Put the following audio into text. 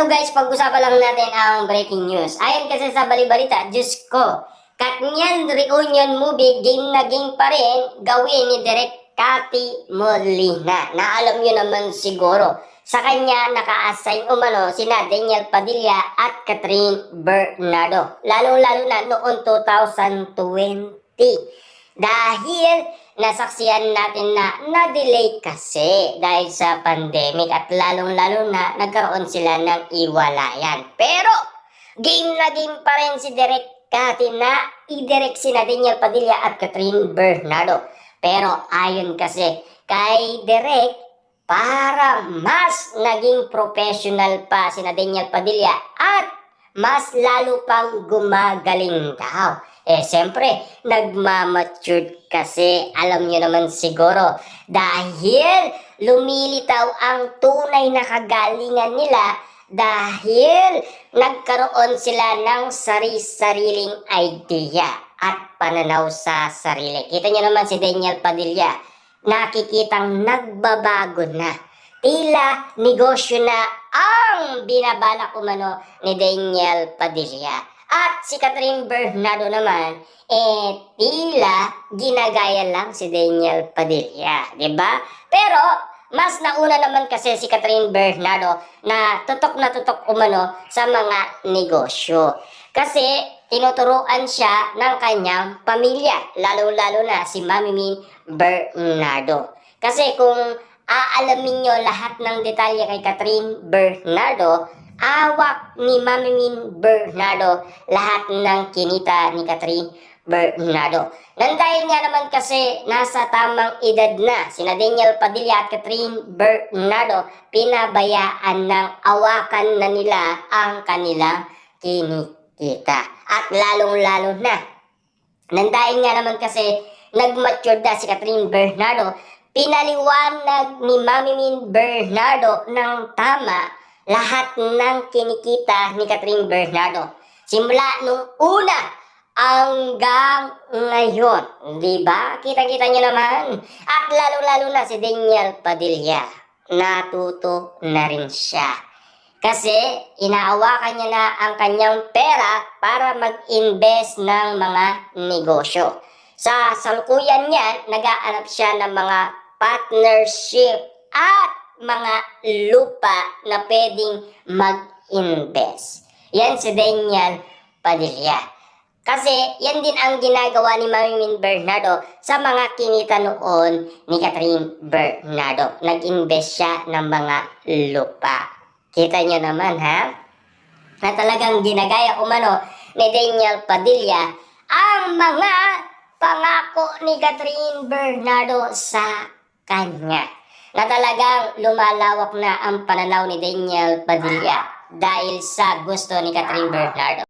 Hello guys, pag-usapan lang natin ang breaking news. Ayon kasi sa balibalita, Diyos ko, Katniel reunion movie, game na game pa rin, gawin ni Direk Cathy Molina. Na alam nyo naman siguro, sa kanya naka-assign umano sina Daniel Padilla at Catherine Bernardo. Lalo-lalo na noong 2020. Dahil nasaksiyan natin na na-delay kasi dahil sa pandemic at lalong-lalo na nagkaroon sila ng iwalayan. Pero game na game pa rin si Direk Cathy na i-direct sina Daniel Padilla at Catherine Bernardo. Pero ayon kasi kay Direk, para mas naging professional pa sina Daniel Padilla at mas lalo pang gumagaling daw. Siyempre, nagmamature kasi, alam nyo naman siguro, dahil lumilitaw ang tunay na kagalingan nila dahil nagkaroon sila ng sariling idea at pananaw sa sarili. Kita nyo naman si Daniel Padilla, nakikitang nagbabago na. Tila negosyo na ang binabalak umano ni Daniel Padilla. At si Catherine Bernardo naman, tila ginagaya lang si Daniel Padilla, diba? Pero mas nauna naman kasi si Catherine Bernardo na tutok umano sa mga negosyo. Kasi tinuturuan siya ng kanyang pamilya, lalo-lalo na si Mami Min Bernardo. Kasi kung aalamin nyo lahat ng detalye kay Catherine Bernardo, awak ni Mami Min Bernardo lahat ng kinita ni Catherine Bernardo. Nang dahil nga naman kasi nasa tamang edad na sina Daniel Padilla at Catherine Bernardo, pinabayaan ng awakan na nila ang kanilang kinikita. At lalong-lalo na, nang dahil nga naman kasi nag-mature na si Catherine Bernardo, pinaliwanag ni Mami Min Bernardo ng tama lahat ng kinikita ni Catherine Bernardo. Simula nung una hanggang ngayon. Diba? Kita-kita nyo naman. At lalo-lalo na si Daniel Padilla. Natuto na rin siya. Kasi inaawakan niya na ang kanyang pera para mag-invest ng mga negosyo. Sa salukuyan niya, nag-aanap siya ng mga partnership at mga lupa na pwedeng mag-invest. Yan si Daniel Padilla. Kasi yan din ang ginagawa ni Mami Min Bernardo sa mga kinita noon ni Catherine Bernardo. Nag-invest siya ng mga lupa. Kita nyo naman ha? Na talagang ginagaya umano ni Daniel Padilla ang mga pangako ni Catherine Bernardo sa kanya. Na talagang lumalawak na ang pananaw ni Daniel Padilla dahil sa gusto ni Catherine Bernardo.